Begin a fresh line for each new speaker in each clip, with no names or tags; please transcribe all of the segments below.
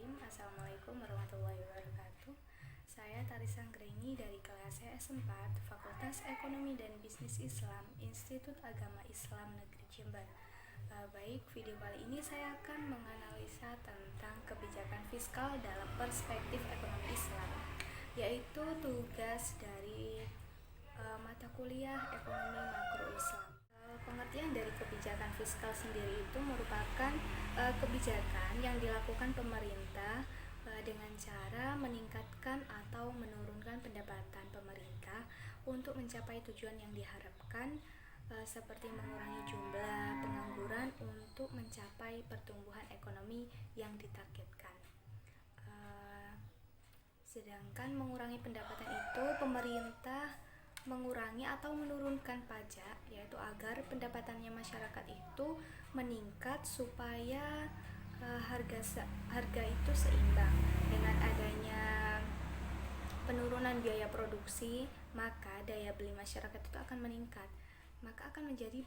Bismillahirrahmanirrahim. Assalamualaikum warahmatullahi wabarakatuh. Saya Tarisa Anggreni dari kelas CS4 Fakultas Ekonomi dan Bisnis Islam Institut Agama Islam Negeri Jember. Baik, video kali ini saya akan menganalisa tentang kebijakan fiskal dalam perspektif ekonomi Islam, yaitu tugas dari mata kuliah ekonomi makro Islam. Pengertian dari kebijakan fiskal sendiri itu merupakan kebijakan yang dilakukan pemerintah dengan cara meningkatkan atau menurunkan pendapatan pemerintah untuk mencapai tujuan yang diharapkan, seperti mengurangi jumlah pengangguran untuk mencapai pertumbuhan ekonomi yang ditargetkan. Sedangkan mengurangi pendapatan itu, pemerintah mengurangi atau menurunkan pajak, yaitu agar pendapatannya masyarakat itu meningkat supaya harga itu seimbang. Dengan adanya penurunan biaya produksi, maka daya beli masyarakat itu akan meningkat, maka akan menjadi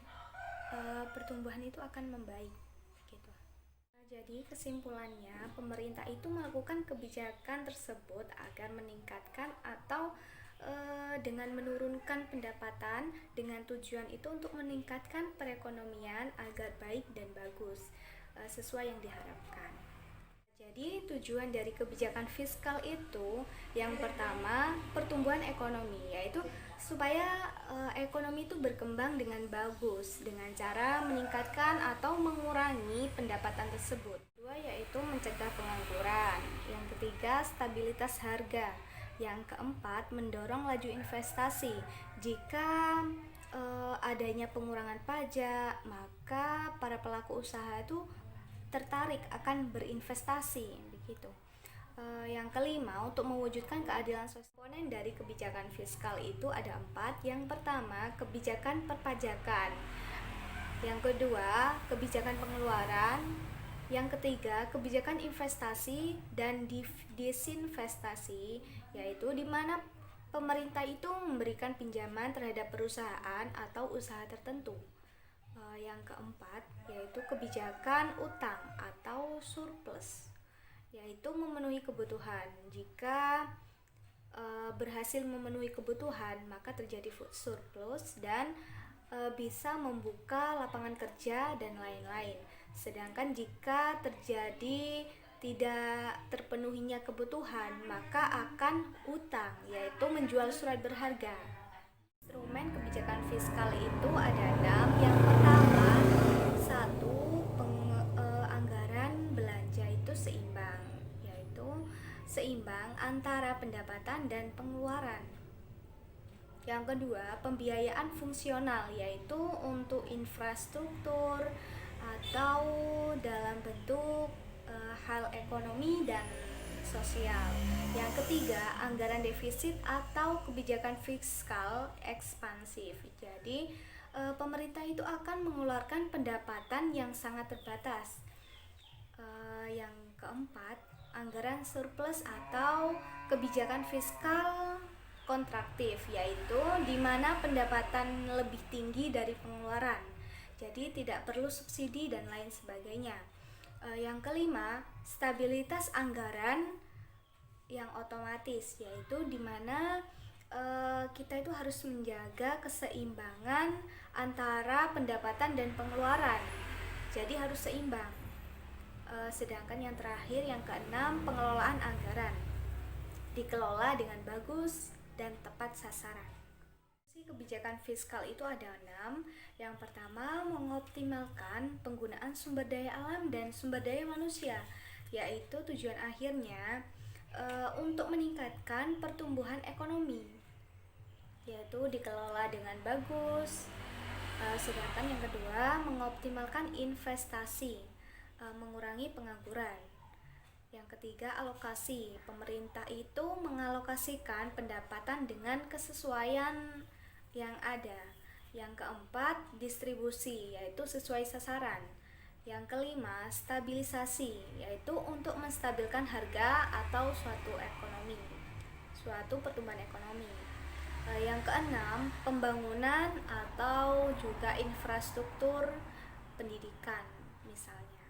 pertumbuhan itu akan membaik gitu. Jadi kesimpulannya, pemerintah itu melakukan kebijakan tersebut agar meningkatkan atau dengan menurunkan pendapatan, dengan tujuan itu untuk meningkatkan perekonomian agar baik dan bagus, sesuai yang diharapkan. Jadi tujuan dari kebijakan fiskal itu yang pertama, pertumbuhan ekonomi, yaitu supaya ekonomi itu berkembang dengan bagus dengan cara meningkatkan atau mengurangi pendapatan tersebut. Kedua, yaitu mencegah pengangguran. Yang ketiga, stabilitas harga. Yang keempat, mendorong laju investasi. Jika adanya pengurangan pajak, maka para pelaku usaha itu tertarik akan berinvestasi begitu. Yang kelima, untuk mewujudkan keadilan sosial. Komponen dari kebijakan fiskal itu ada 4. Yang pertama, kebijakan perpajakan. Yang kedua, kebijakan pengeluaran. Yang ketiga, kebijakan investasi dan disinvestasi, yaitu di mana pemerintah itu memberikan pinjaman terhadap perusahaan atau usaha tertentu. Yang keempat, yaitu kebijakan utang atau surplus, yaitu memenuhi kebutuhan. Jika berhasil memenuhi kebutuhan, maka terjadi surplus dan bisa membuka lapangan kerja dan lain-lain. Sedangkan jika terjadi tidak terpenuhinya kebutuhan, maka akan utang, yaitu menjual surat berharga. Instrumen kebijakan fiskal itu ada 6. Yang pertama, 1. Anggaran belanja itu seimbang, yaitu seimbang antara pendapatan dan pengeluaran. Yang kedua, pembiayaan fungsional, yaitu untuk infrastruktur atau dalam bentuk hal ekonomi dan sosial. Yang ketiga, anggaran defisit atau kebijakan fiskal ekspansif. Jadi pemerintah itu akan mengeluarkan pendapatan yang sangat terbatas. Yang keempat, anggaran surplus atau kebijakan fiskal kontraktif, yaitu di mana pendapatan lebih tinggi dari pengeluaran, jadi tidak perlu subsidi dan lain sebagainya. Yang kelima, stabilitas anggaran yang otomatis, yaitu di mana kita itu harus menjaga keseimbangan antara pendapatan dan pengeluaran, jadi harus seimbang. Sedangkan yang terakhir, yang keenam, pengelolaan anggaran dikelola dengan bagus dan tepat sasaran. Kebijakan fiskal itu ada 6. Yang pertama, mengoptimalkan penggunaan sumber daya alam dan sumber daya manusia, yaitu tujuan akhirnya untuk meningkatkan pertumbuhan ekonomi, yaitu dikelola dengan bagus. Sedangkan yang kedua, mengoptimalkan investasi, mengurangi pengangguran. Yang ketiga, alokasi. Pemerintah itu mengalokasikan pendapatan dengan kesesuaian yang ada. Yang keempat, distribusi, yaitu sesuai sasaran. Yang kelima, stabilisasi, yaitu untuk menstabilkan harga atau suatu pertumbuhan ekonomi. Yang keenam, pembangunan atau juga infrastruktur pendidikan misalnya.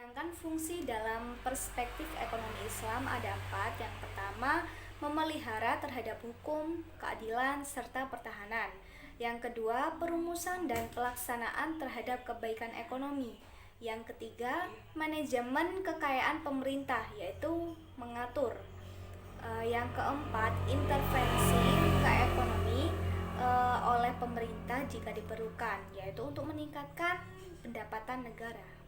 Sedangkan fungsi dalam perspektif ekonomi Islam ada 4. Yang pertama, memelihara terhadap hukum, keadilan, serta pertahanan. Yang kedua, perumusan dan pelaksanaan terhadap kebaikan ekonomi. Yang ketiga, manajemen kekayaan pemerintah, yaitu mengatur. Yang keempat, intervensi ke ekonomi oleh pemerintah jika diperlukan, yaitu untuk meningkatkan pendapatan negara.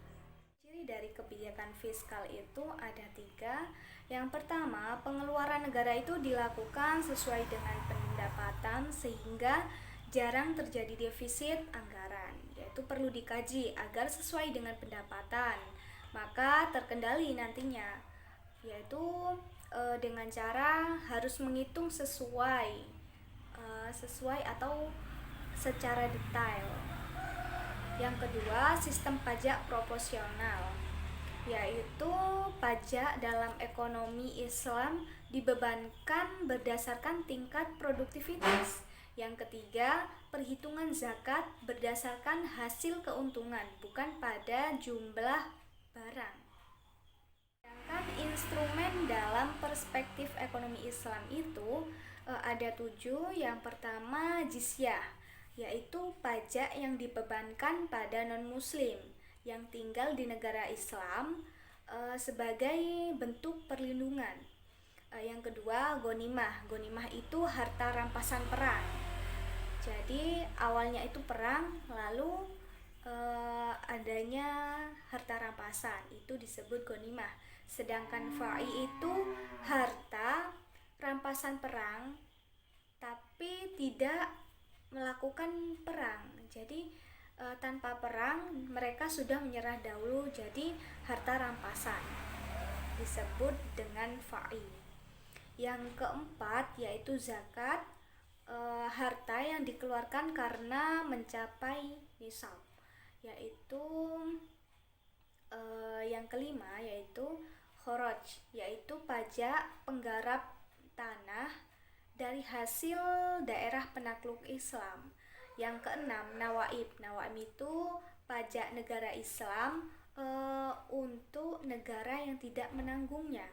Ciri dari kebijakan fiskal itu ada 3. Yang pertama, pengeluaran negara itu dilakukan sesuai dengan pendapatan sehingga jarang terjadi defisit anggaran, yaitu perlu dikaji agar sesuai dengan pendapatan, maka terkendali nantinya, yaitu dengan cara harus menghitung sesuai atau secara detail. Yang kedua, sistem pajak proporsional, yaitu pajak dalam ekonomi Islam dibebankan berdasarkan tingkat produktivitas. Yang ketiga, perhitungan zakat berdasarkan hasil keuntungan, bukan pada jumlah barang. Sedangkan instrumen dalam perspektif ekonomi Islam itu ada 7. Yang pertama, jizyah, yaitu pajak yang dibebankan pada non-muslim yang tinggal di negara Islam sebagai bentuk perlindungan. Yang kedua, gonimah. Gonimah itu harta rampasan perang. Jadi awalnya itu perang, lalu adanya harta rampasan, itu disebut gonimah. Sedangkan fa'i itu harta rampasan perang tapi tidak melakukan perang. Jadi tanpa perang mereka sudah menyerah dahulu, jadi harta rampasan disebut dengan fa'i. Yang keempat yaitu zakat, harta yang dikeluarkan karena mencapai nisab. Yaitu yang kelima yaitu khoroj, yaitu pajak penggarap tanah dari hasil daerah penakluk Islam. Yang keenam, nawaib. Nawaib itu pajak negara Islam untuk negara yang tidak menanggungnya.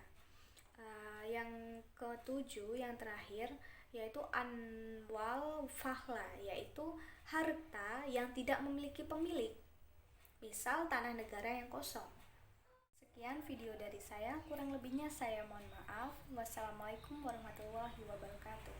Yang ketujuh, yang terakhir, yaitu anwal fahla, yaitu harta yang tidak memiliki pemilik, misal tanah negara yang kosong. Sekian video dari saya, kurang lebihnya saya mohon maaf. Wassalamualaikum warahmatullahi wabarakatuh.